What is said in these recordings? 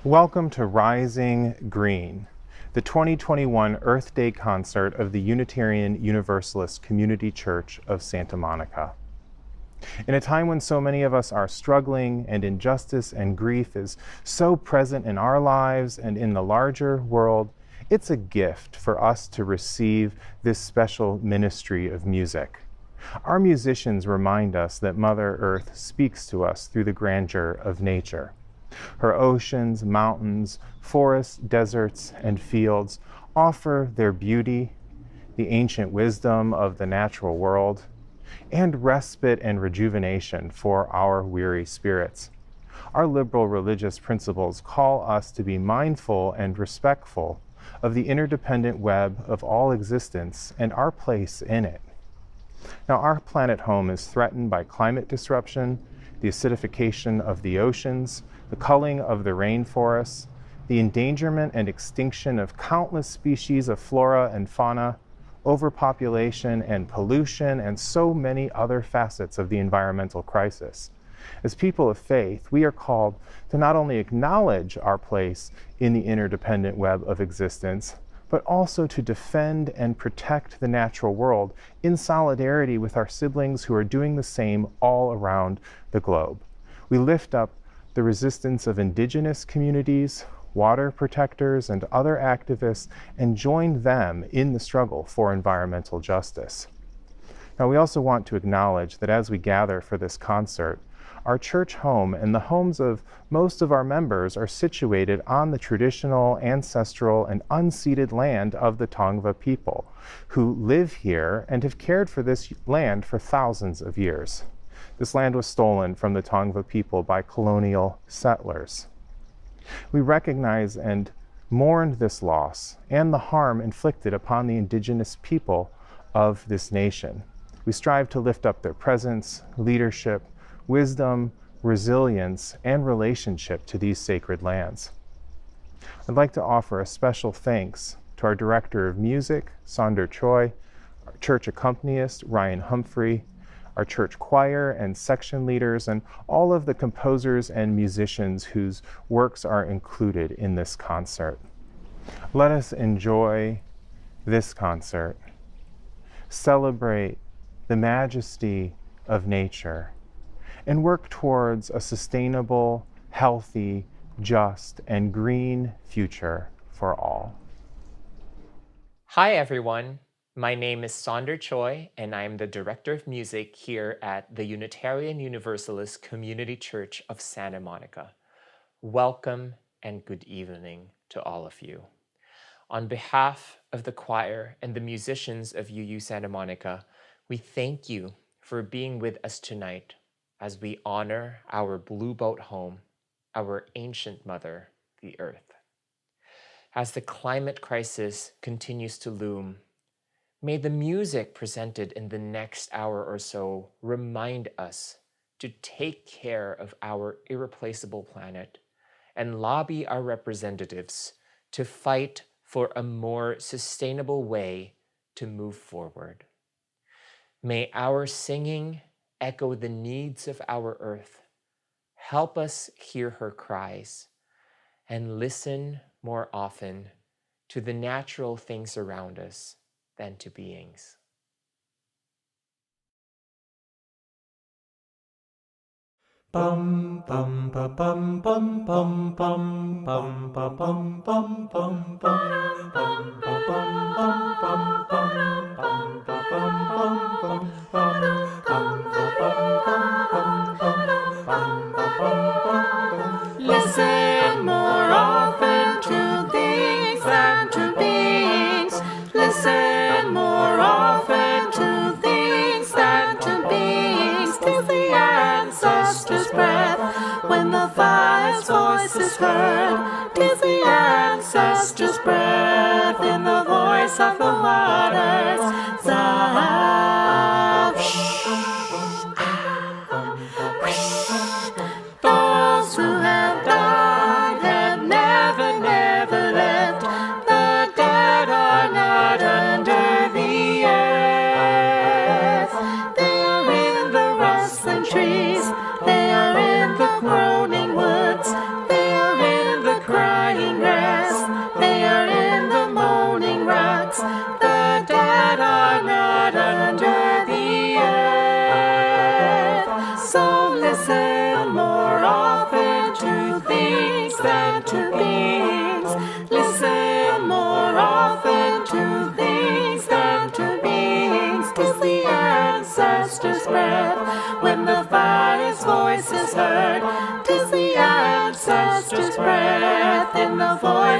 Welcome to Rising Green, the 2021 Earth Day concert of the Unitarian Universalist Community Church of Santa Monica. In a time when so many of us are struggling and injustice and grief is so present in our lives and in the larger world, it's a gift for us to receive this special ministry of music. Our musicians remind us that Mother Earth speaks to us through the grandeur of nature. Her oceans, mountains, forests, deserts, and fields offer their beauty, the ancient wisdom of the natural world, and respite and rejuvenation for our weary spirits. Our liberal religious principles call us to be mindful and respectful of the interdependent web of all existence and our place in it. Now, our planet home is threatened by climate disruption, the acidification of the oceans, the culling of the rainforests, the endangerment and extinction of countless species of flora and fauna, overpopulation and pollution, and so many other facets of the environmental crisis. As people of faith, we are called to not only acknowledge our place in the interdependent web of existence, but also to defend and protect the natural world in solidarity with our siblings who are doing the same all around the globe. We lift up the resistance of indigenous communities, water protectors, and other activists, and join them in the struggle for environmental justice. Now, we also want to acknowledge that as we gather for this concert, our church home and the homes of most of our members are situated on the traditional, ancestral, and unceded land of the Tongva people, who live here and have cared for this land for thousands of years. This land was stolen from the Tongva people by colonial settlers. We recognize and mourn this loss and the harm inflicted upon the indigenous people of this nation. We strive to lift up their presence, leadership, wisdom, resilience, and relationship to these sacred lands. I'd like to offer a special thanks to our Director of Music, Sonder Choi, our church accompanist, Ryan Humphrey, our church choir and section leaders, and all of the composers and musicians whose works are included in this concert. Let us enjoy this concert, celebrate the majesty of nature, and work towards a sustainable, healthy, just, and green future for all. Hi, everyone. My name is Sonder Choi, and I am the Director of Music here at the Unitarian Universalist Community Church of Santa Monica. Welcome and good evening to all of you. On behalf of the choir and the musicians of UU Santa Monica, we thank you for being with us tonight as we honor our Blue Boat home, our ancient mother, the Earth. As the climate crisis continues to loom, may the music presented in the next hour or so remind us to take care of our irreplaceable planet and lobby our representatives to fight for a more sustainable way to move forward. May our singing echo the needs of our Earth, help us hear her cries, and listen more often to the natural things around us than to beings. Bum bum ba bum bum bum bum bum ba bum bum bum bum bum ba bum bum bum bum bum ba bum bum bum bum bum ba bum bum bum bum ba bum bum. Listen more often to things than to beings. Listen more often to things than to beings. 'Tis the ancestors' breath when the fire's voice is heard. 'Tis the ancestors' breath in the voice of the waters. Those who have died have never, never left. The dead are not under the earth. They are in the rustling trees. They are in the groaning woods. They are in the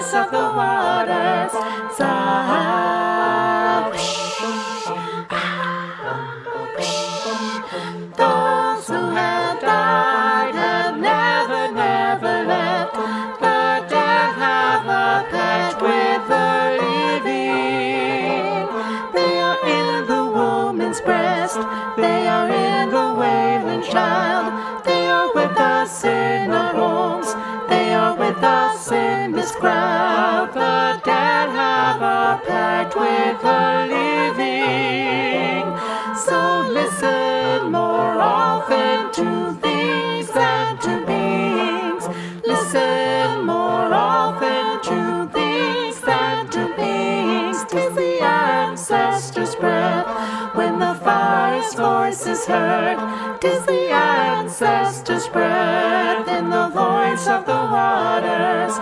voice of the waters. Those who have died have never, never left. The dead have a pact with the living. They are in the woman's breast. They are in the wailing child. They are with us in our homes. They are with us in this crowd. The dead have a pact with the living. So listen more often to things than to beings. Listen more often to things than to beings. 'Tis the ancestors' breath when the fire's voice is heard. 'Tis the ancestors' breath in the voice of the waters.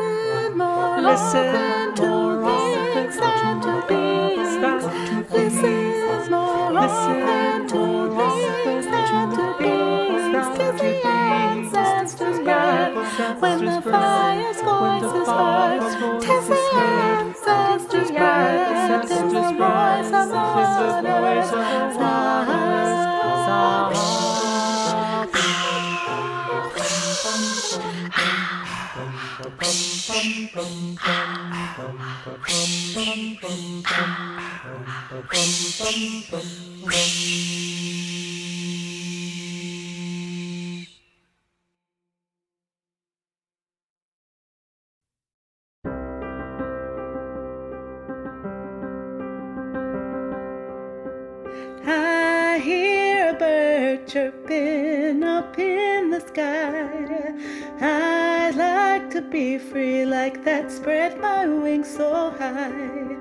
Listen more often to things than to beings. Listen more often to things than to beings. 'Tis the ancestors' breath when the fire's voice is heard. 'Tis the ancestors' breath in the voice of the waters. I hear a bird chirping up in the sky. I'd like to be free like that, spread my wings so high.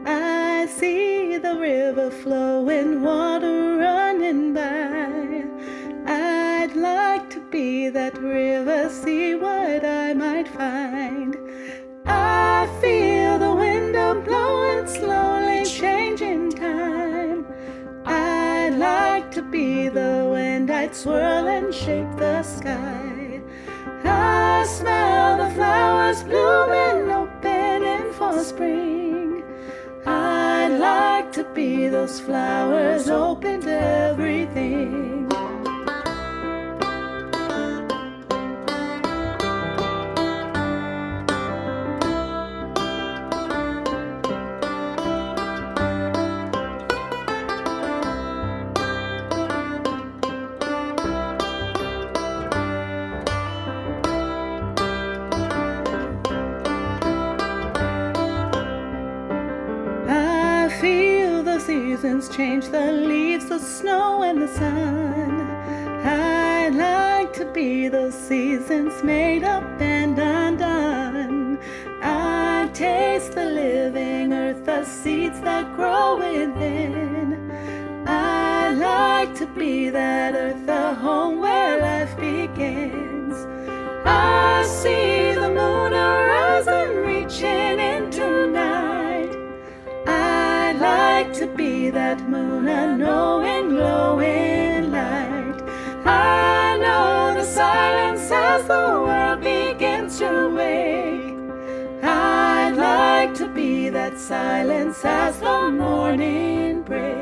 I see the river flowing, water running by. I'd like to be that river, see what I might find. I feel the window blowing, slowly changing time. I'd like to be the wind, I'd swirl and shake the sky. I smell the flowers blooming, opening for spring. I'd like to be those flowers, open to everything. Seasons change, the leaves, the snow and the sun. I'd like to be those seasons made up and undone. I taste the living earth, the seeds that grow within. I'd like to be that earth, the home where life begins. I see the moon horizon reaching into night. I'd like to be that moon, a knowing, glowing light. I know the silence as the world begins to wake. I'd like to be that silence as the morning breaks.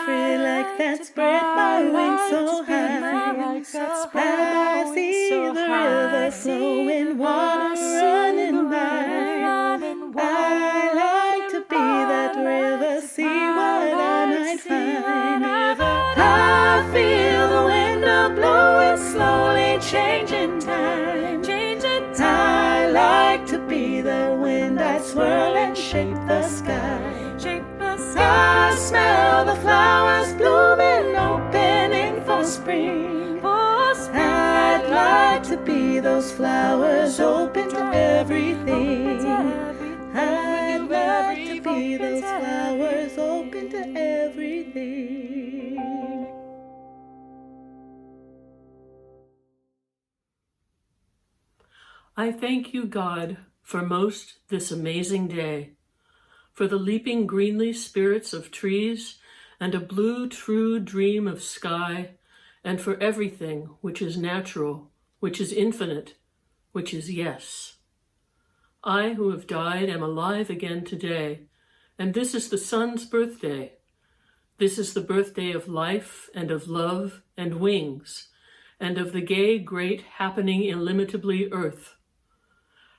Free like that, spread my wings so high. I see the river flowing, water running by. I like to be that river, see what I might find. I feel the wind blowing, slowly changing time. I like to be the wind, I swirl and shape the sky. I smell the flowers blooming, opening spring. I'd like to be those flowers open to everything. I'd like to be those flowers open to everything. I thank you, God, for most this amazing day, for the leaping greenly spirits of trees and a blue true dream of sky, and for everything which is natural, which is infinite, which is yes. I who have died am alive again today, and this is the sun's birthday. This is the birthday of life and of love and wings, and of the gay, great, happening illimitably earth.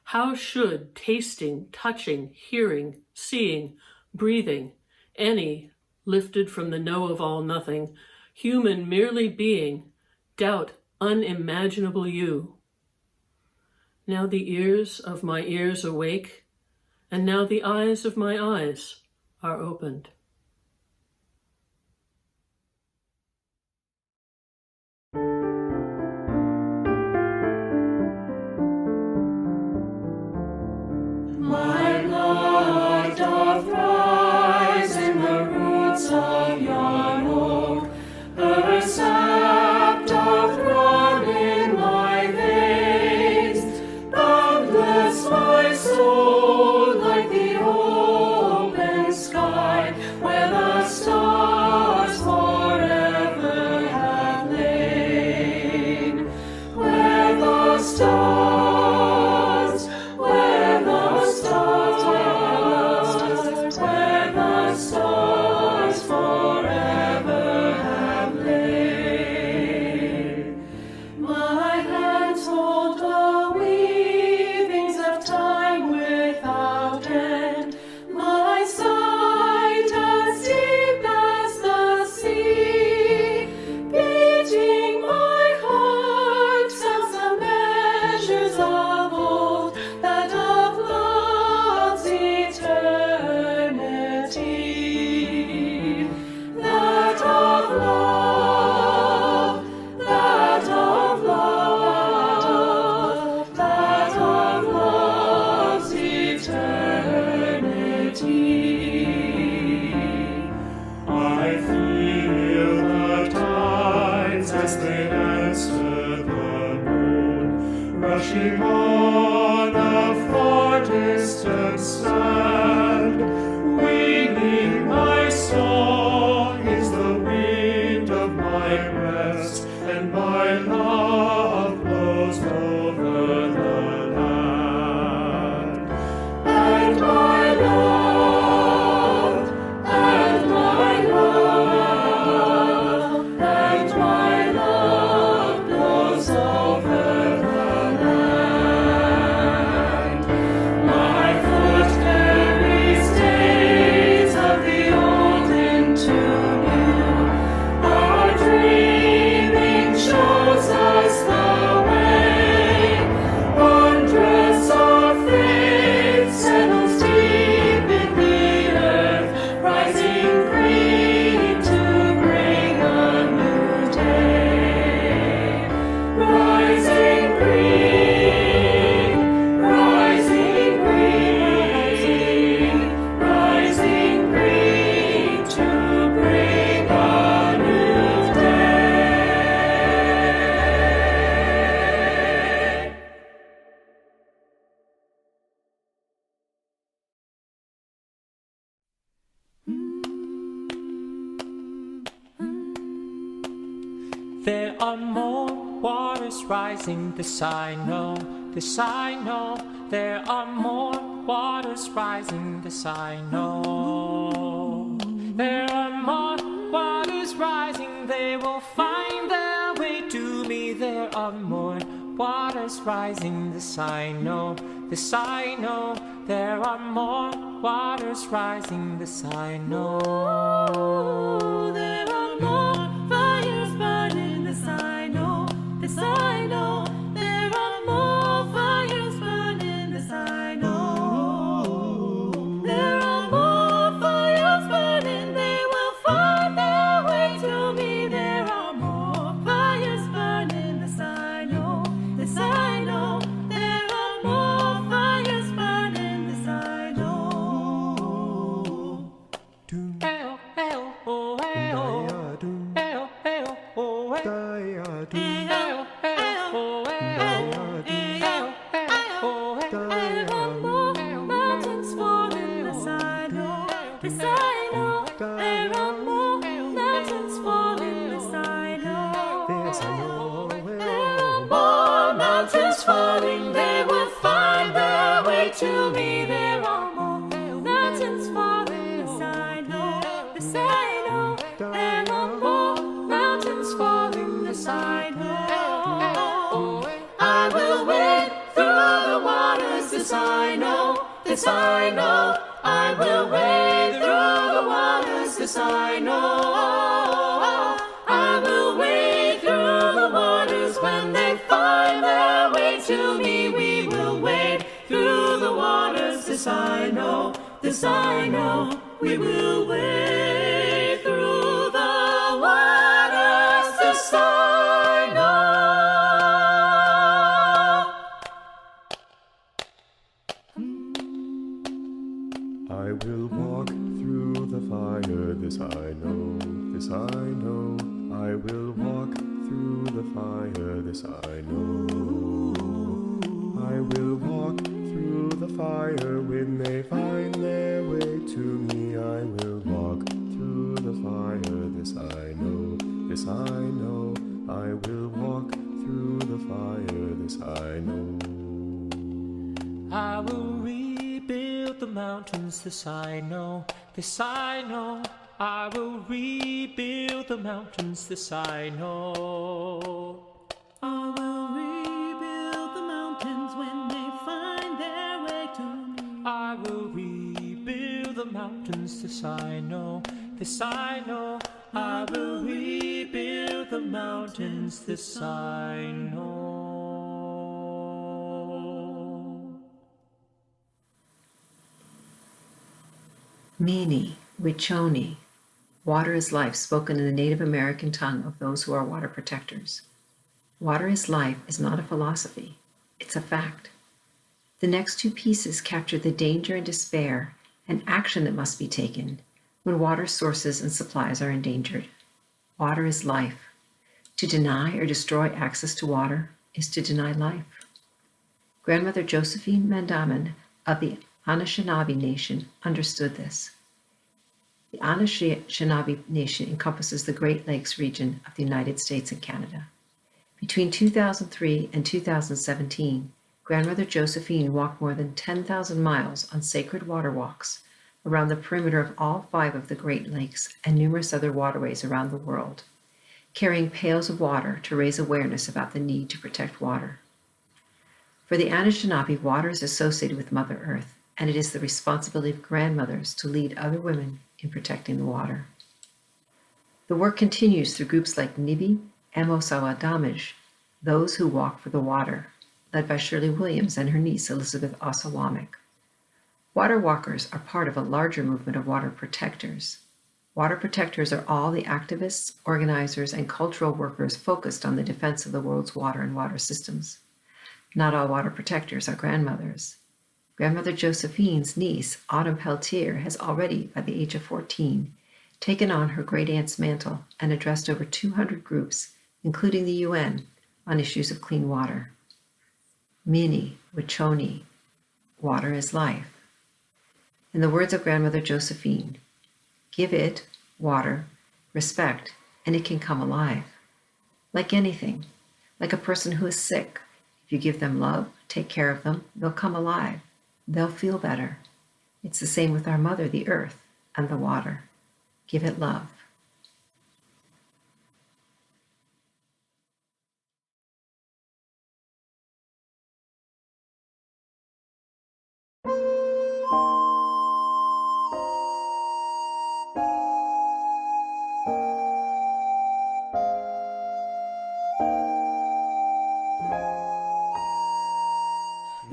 How should tasting, touching, hearing, seeing, breathing, any, lifted from the know of all nothing, human merely being, doubt unimaginable you? Now the ears of my ears awake, and now the eyes of my eyes are opened. My blood doth rise in the roots of yon oak, her sap doth run in my veins, boundless my soul like the open sky, where the stars forever have lain, where the stars, where the stars, where the stars forever have lain. My hands hold the weavings of time without end, my sight as deep as the sea, beating my heart sounds the measures of old, that of love's eternity, that of love, that of love, that of love's eternity. I feel the tides as they answer the moon, rushing on a far distant sand. Winging my song is the wind of my breast, and my love blows over the land. And my love, and my love, and my love blows over the land. My foot carries days of the old into new. Our dreaming shows us the way. Wondrous our faith settles deep in the earth, rising green to bring a new day. Rising green, rising green, rising green to bring a new day. There are more waters rising, this I know, this I know. There are more waters rising, this I know. There are more waters rising, they will find their way to me. There are more waters rising, this I know, this I know. There are more waters rising, this I know. There are more fires burning, this I know, this I know. There are more fires burning, this I know. There are more fires burning, they will find their way to me. There are more fires Mountains falling, this I know, this I know. There are more mountains falling, this I know. There are more mountains falling, they will find their way to me. There are more mountains falling, this I know, this I know. There are more mountains falling, this I know. I will wade through the waters, this I know, this I know. I will wade through the waters, this I know. I will wade through the waters when they find their way to me. We will wade through the waters, this I know, this I know. We will wade through the waters, this I know. I will walk through the fire, this I know, this I know. I will walk through the fire, this I know. I will walk through the fire when they find their way to me. I will walk through the fire, this I know, this I know. I will walk through the fire, this I know. I will rebuild the mountains, this I know, this I know. I will rebuild the mountains, this I know. I will rebuild the mountains when they find their way to me. I will rebuild the mountains, this I know, this I know. I will rebuild the mountains, this I know. Mini, Wichoni. Water is life, spoken in the Native American tongue of those who are water protectors. Water is life is not a philosophy, it's a fact. The next two pieces capture the danger and despair and action that must be taken when water sources and supplies are endangered. Water is life. To deny or destroy access to water is to deny life. Grandmother Josephine Mandamin of the Anishinaabe Nation understood this. The Anishinaabe Nation encompasses the Great Lakes region of the United States and Canada. Between 2003 and 2017, Grandmother Josephine walked more than 10,000 miles on sacred water walks around the perimeter of all 5 of the Great Lakes and numerous other waterways around the world, carrying pails of water to raise awareness about the need to protect water. For the Anishinaabe, water is associated with Mother Earth, and it is the responsibility of grandmothers to lead other women in protecting the water. The work continues through groups like Nibi and Mosawa Damij, those who walk for the water, led by Shirley Williams and her niece Elizabeth Osawamick. Water walkers are part of a larger movement of water protectors. Water protectors are all the activists, organizers, and cultural workers focused on the defense of the world's water and water systems. Not all water protectors are grandmothers. Grandmother Josephine's niece, Autumn Peltier, has already, by the age of 14, taken on her great-aunt's mantle and addressed over 200 groups, including the UN, on issues of clean water. Mini, Wichoni, water is life. In the words of Grandmother Josephine, give it, water, respect, and it can come alive. Like anything, like a person who is sick, if you give them love, take care of them, they'll come alive. They'll feel better. It's the same with our mother, the earth, and the water. Give it love.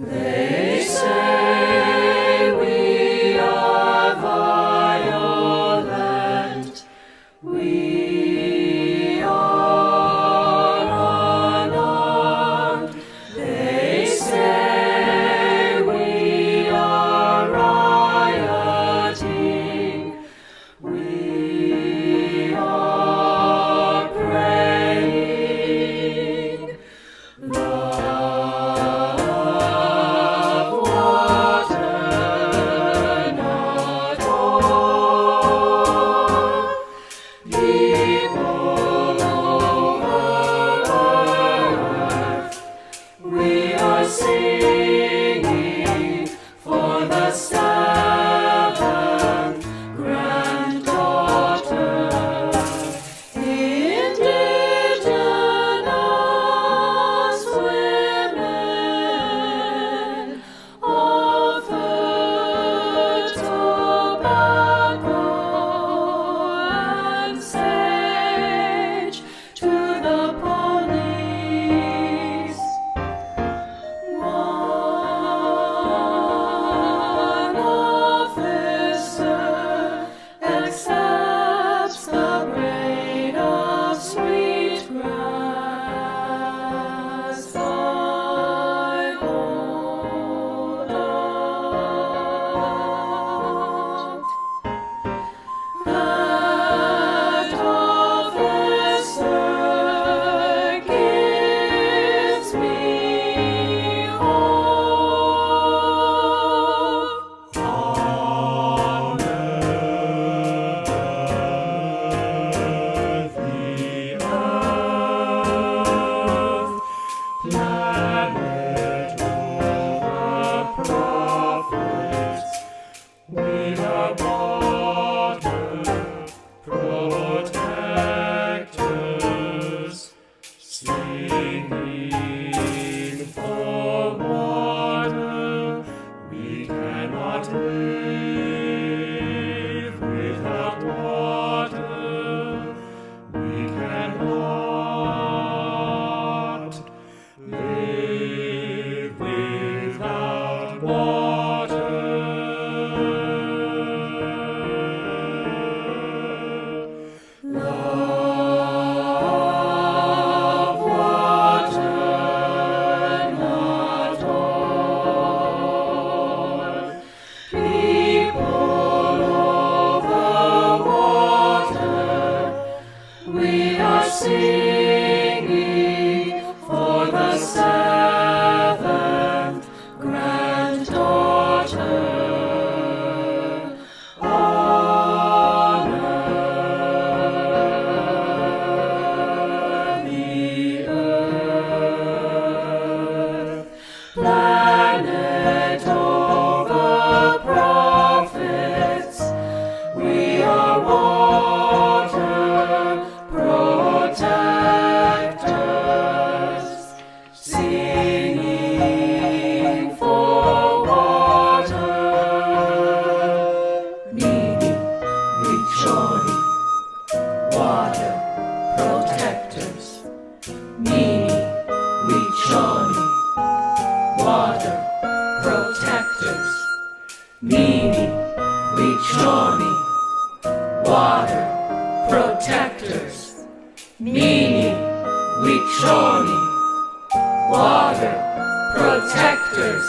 They say we are violent, Singing for water, we cannot live without water. We cannot live without water. Love water not all. People over water, we are singing for the seventh granddaughter. Honor the earth, planet over prophets. We are water protectors, singing for water. Mini, Richoni, water protectors. Mini, Richoni, water protectors. Mini, Richoni, water protectors. Mini, Richoni, water protectors.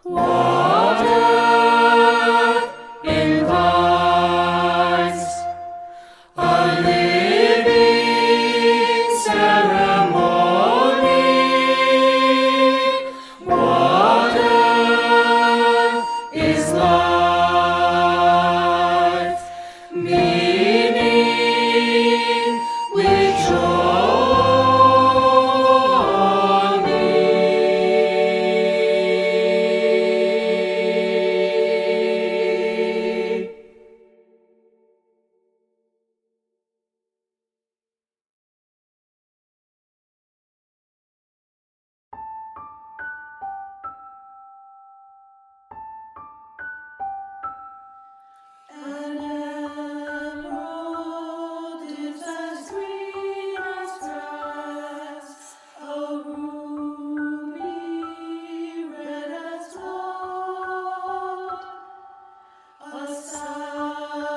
Water invites a living ceremony. Water is life, meaning which An emerald is as green as grass, a ruby red as gold, a sapphire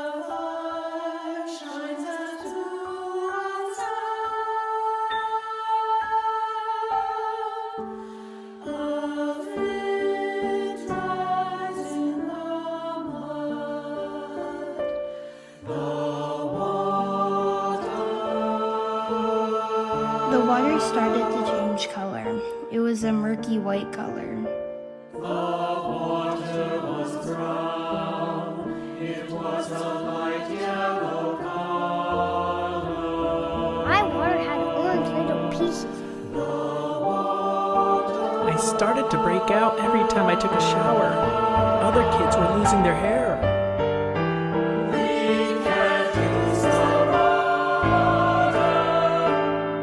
shines as blue as sand, a flint lies in the mud. The water started to change color. It was a murky white color. The water was brown, it was a light yellow color. My water had orange little pieces. I started to break out every time I took a shower. Other kids were losing their hair.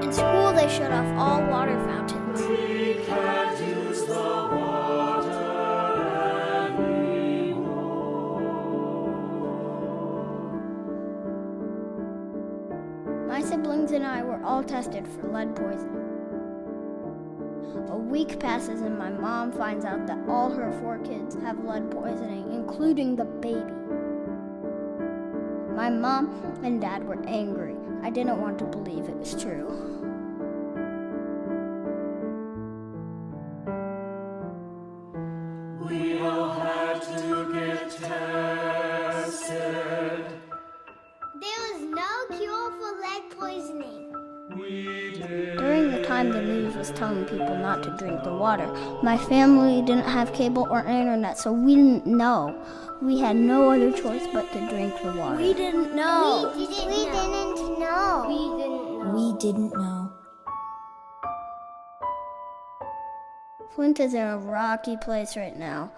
In school, they shut off all water fountains. We can't use the water anymore. My siblings and I were all tested for lead poisoning. A week passes and my mom finds out that all her 4 kids have lead poisoning, including the baby. My mom and dad were angry. I didn't want to believe it was true. We all had to get tested. There was no cure for lead poisoning. We did. During the time the news was telling people not to drink the water, my family didn't have cable or internet, so we didn't know. We had no other choice but to drink the water. We didn't know. We didn't know. Flint is in a rocky place right now.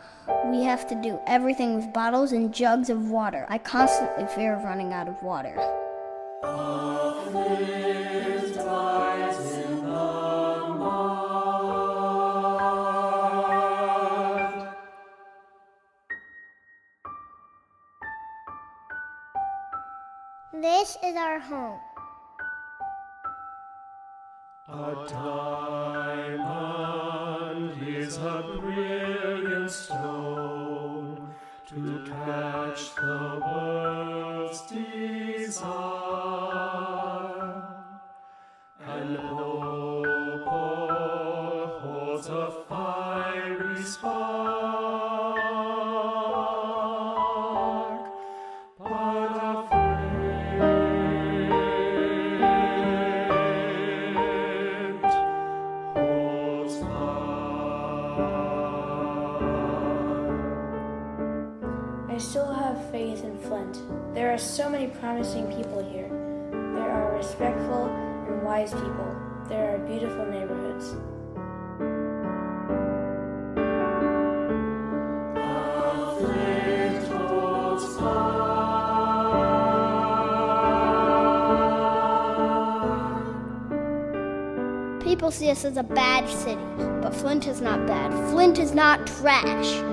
We have to do everything with bottles and jugs of water. I constantly fear of running out of water. This is our home. A diamond is a brilliant stone to catch the world's desire. An opal holds a fiery spark, but a flint holds fire. I still have faith in Flint. There are so many promising people here. There are respectful and wise people. There are beautiful neighborhoods. Flint holds fire. People see us as a bad city, but Flint is not bad. Flint is not trash.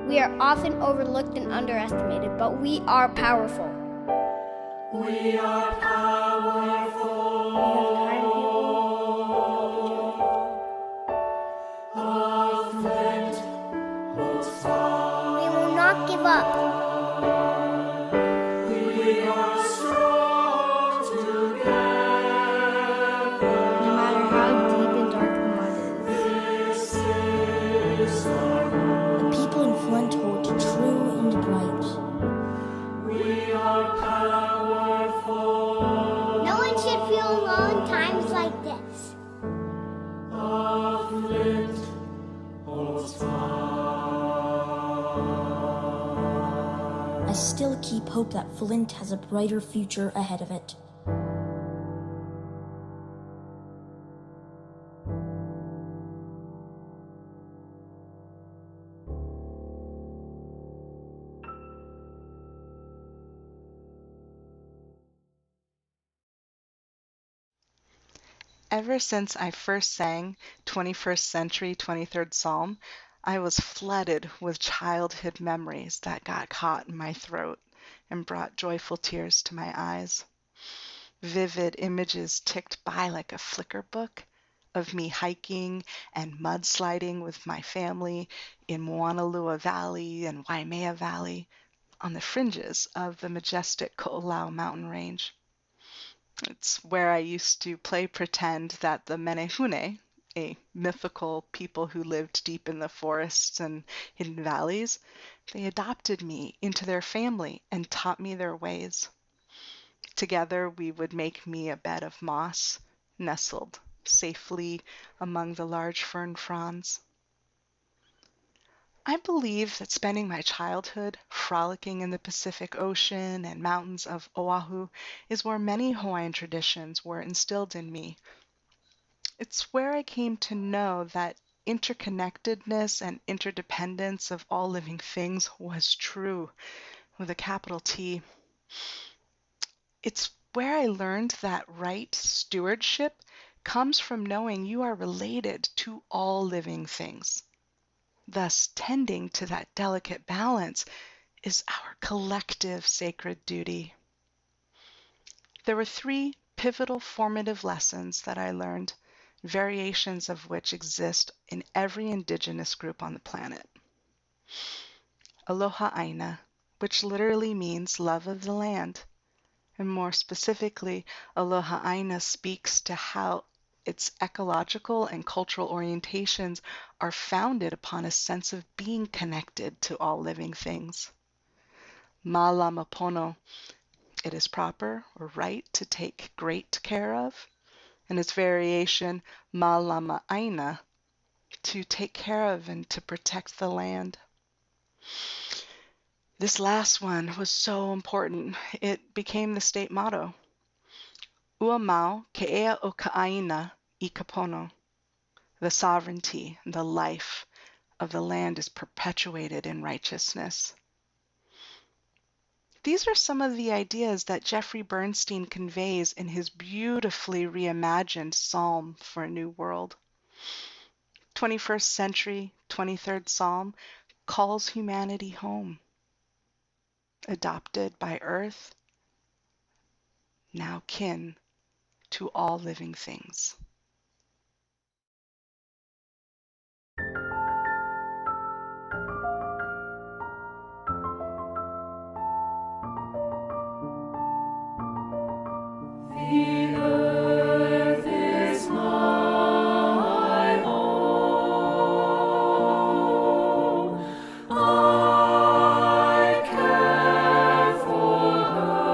We are often overlooked and underestimated, but we are powerful. We are powerful. A flint holds fire. We will not give up. We are strong together. No matter how deep and dark the mud is. This is our home. The people in Flint hold true and bright. We are powerful. No one should feel alone in times like this. A flint holds fire. I still keep hope that Flint has a brighter future ahead of it. Ever since I first sang 21st Century 23rd Psalm, I was flooded with childhood memories that got caught in my throat and brought joyful tears to my eyes. Vivid images ticked by like a flicker book of me hiking and mudsliding with my family in Moanalua Valley and Waimea Valley on the fringes of the majestic Ko'olau mountain range. It's where I used to play pretend that the Menehune, a mythical people who lived deep in the forests and hidden valleys, they adopted me into their family and taught me their ways. Together we would make me a bed of moss, nestled safely among the large fern fronds. I believe that spending my childhood frolicking in the Pacific Ocean and mountains of Oahu is where many Hawaiian traditions were instilled in me. It's where I came to know that interconnectedness and interdependence of all living things was true, with a capital T. It's where I learned that right stewardship comes from knowing you are related to all living things. Thus, tending to that delicate balance is our collective sacred duty. There were 3 pivotal formative lessons that I learned, variations of which exist in every indigenous group on the planet. Aloha Aina, which literally means love of the land, and more specifically, Aloha Aina speaks to how its ecological and cultural orientations are founded upon a sense of being connected to all living things. Mālama pono, it is proper or right to take great care of, and its variation, Mālama Aina, to take care of and to protect the land. This last one was so important, it became the state motto. Ua mau ke ea o ka aina I ka pono. The sovereignty, the life of the land is perpetuated in righteousness. These are some of the ideas that Jeffrey Bernstein conveys in his beautifully reimagined Psalm for a New World. 21st century, 23rd Psalm calls humanity home, adopted by earth, now kin to all living things. The earth is my home. I care for her.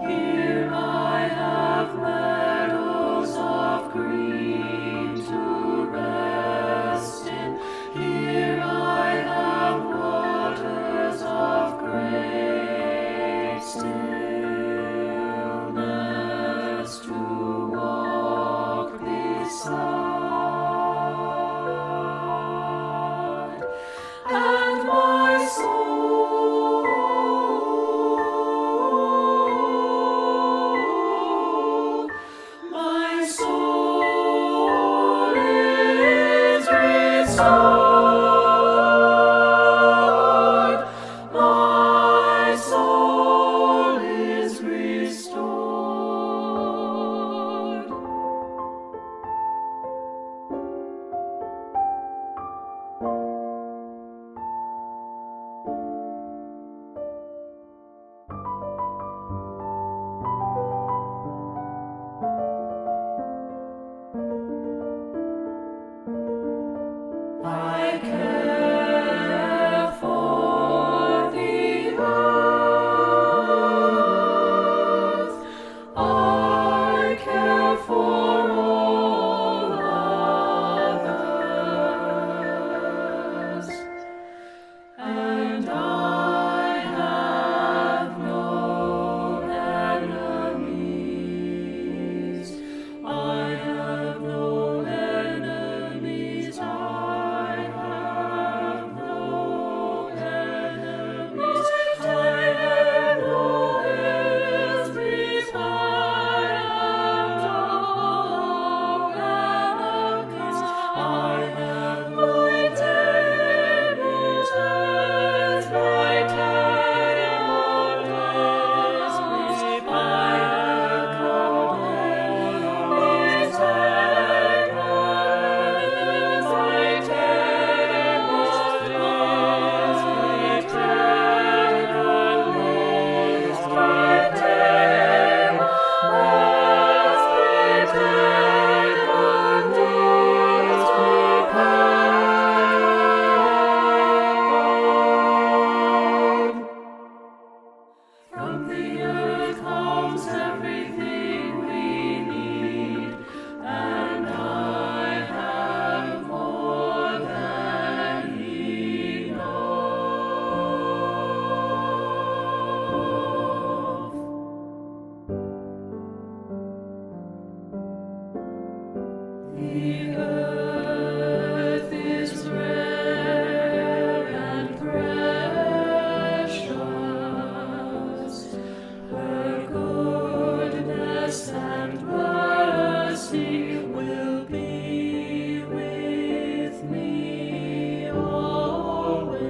Here I have meadows of green to rest in. Here I have waters of great stillness to walk beside, and my soul is restored. My soul is restored. I care for the earth. I care for all others. And I have no enemies. I have no enemies. I have no enemies. I have no enemies. I have no enemies. I have my enemies as my animal days. I have no enemies as from the earth comes everything we need, and I have more than enough. The earth is rare and precious. Her goodness and mercy will be with me always.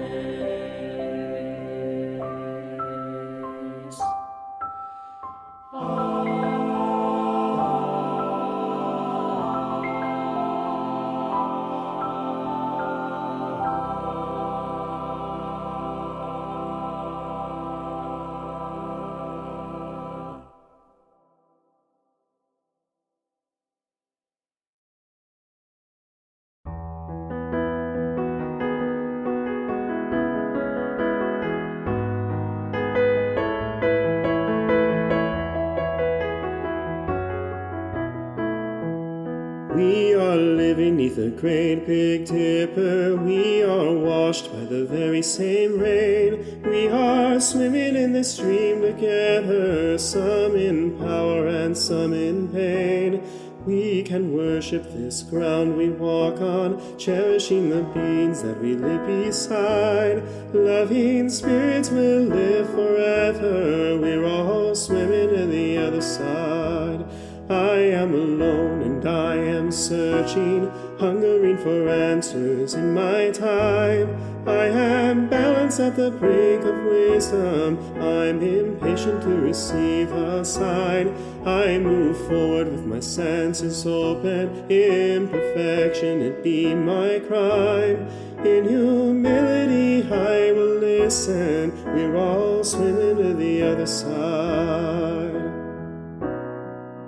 We are living neath a great big dipper. We are washed by the very same rain. We are swimming in the stream together, some in power and some in pain. We can worship this ground we walk on, cherishing the beings that we live beside. Loving spirits will live forever, we're all swimming to the other side. I am alone and I am searching, hungering for answers in my time. I am balanced at the brink of wisdom, I'm impatient to receive a sign. I move forward with my senses open, imperfection it be my crime. In humility I will listen, we're all swimming to the other side.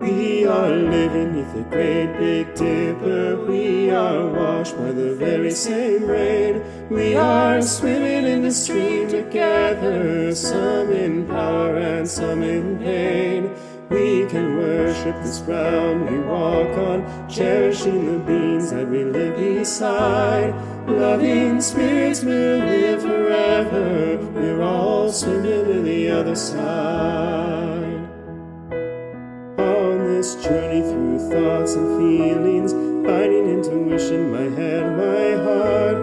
We are living neath the great big dipper, we are washed by the very same rain. We are swimming in the stream together, some in power and some in pain. We can worship this ground we walk on, cherishing the beings that we live beside. Loving spirits will live forever, we're all swimming to the other side. On this journey through thoughts and feelings, finding intuition, my head, my heart,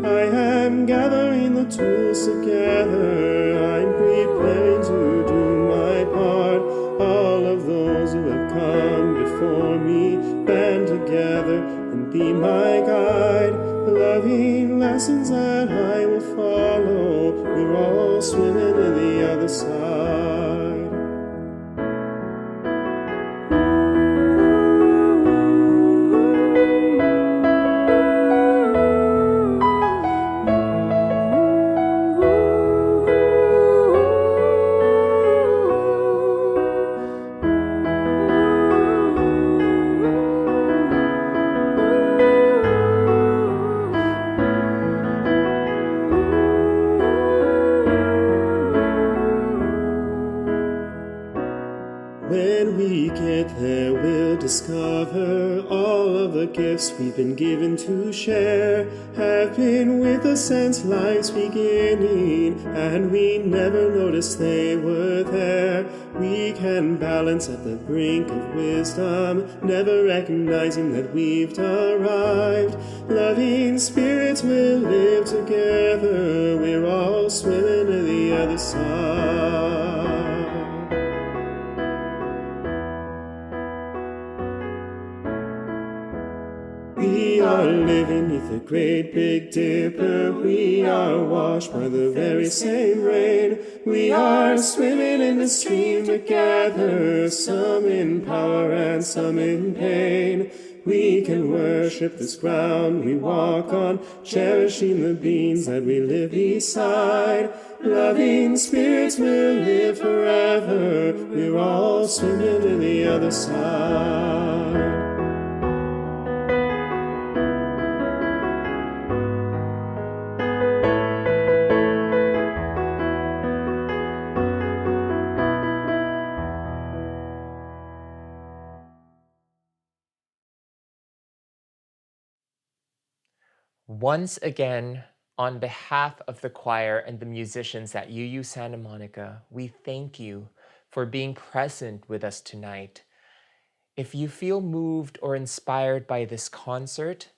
I am gathering the tools together, I'm preparing to do my part. All of those who have come before me, band together and be my guide. Loving lessons that I will follow, we're all swimming to the other side. When we get there, we'll discover all of the gifts we've been given to share have been with us since life's beginning, and we never noticed they were there. We can balance at the brink of wisdom, never recognizing that we've arrived. Loving spirits will live together, we're all swimming to the other side. We are living neath the great big dipper, we are washed by the very same rain. We are swimming in the stream together, some in power and some in pain. We can worship this ground we walk on, cherishing the beings that we live beside. Loving spirits will live forever, we're all swimming to the other side. Once again, on behalf of the choir and the musicians at UU Santa Monica, we thank you for being present with us tonight. If you feel moved or inspired by this concert,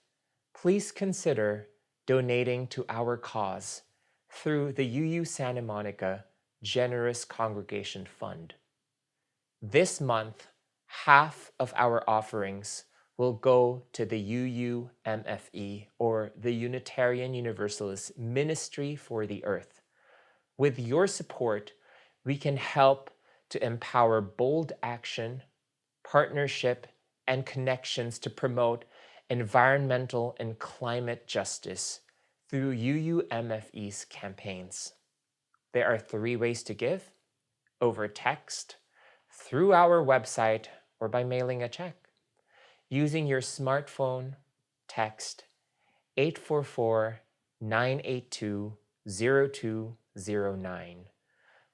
please consider donating to our cause through the UU Santa Monica Generous Congregation Fund. This month, half of our offerings will go to the UUMFE, or the Unitarian Universalist Ministry for the Earth. With your support, we can help to empower bold action, partnership, and connections to promote environmental and climate justice through UUMFE's campaigns. There are 3 ways to give: over text, through our website, or by mailing a check. Using your smartphone, text 844-982-0209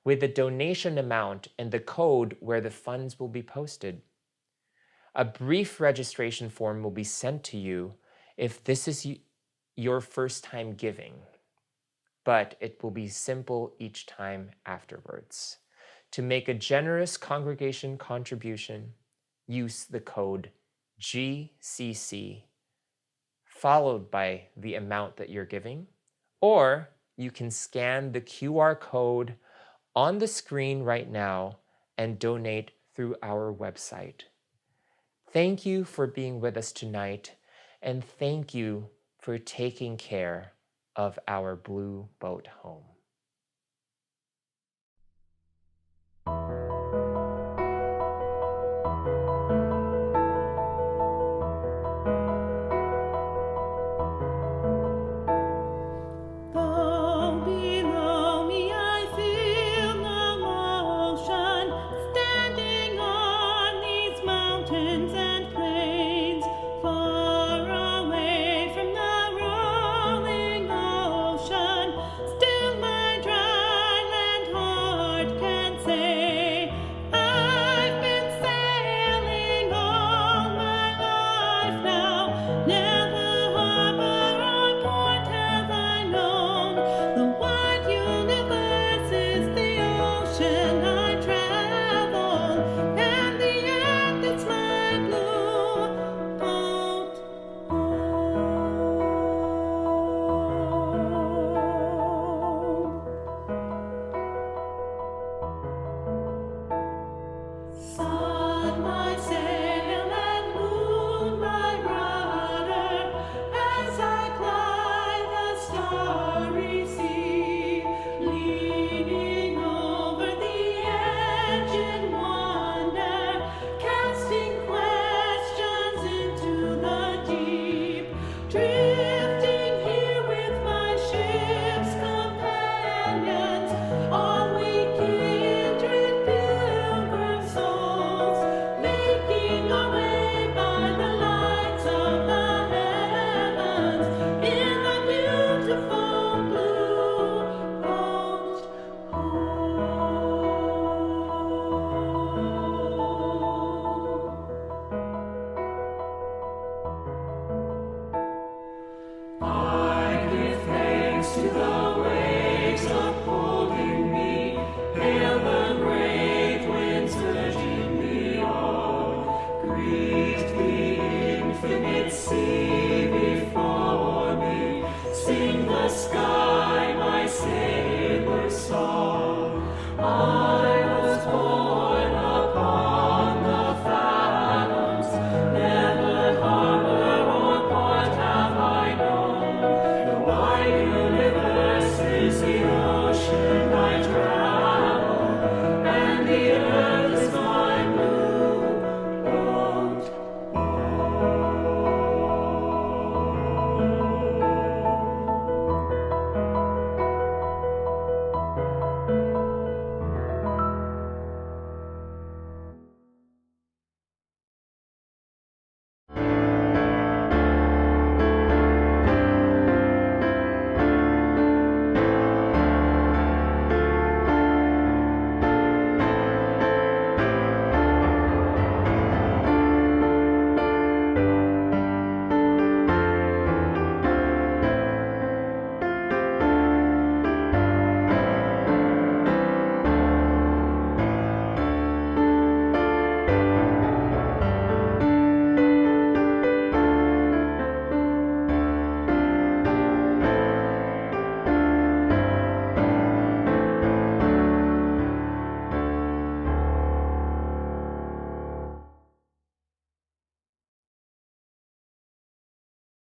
with the donation amount and the code where the funds will be posted. A brief registration form will be sent to you if this is your first time giving, but it will be simple each time afterwards. To make a generous congregation contribution, use the code GCC, followed by the amount that you're giving, or you can scan the QR code on the screen right now and donate through our website. Thank you for being with us tonight, and thank you for taking care of our Blue Boat home.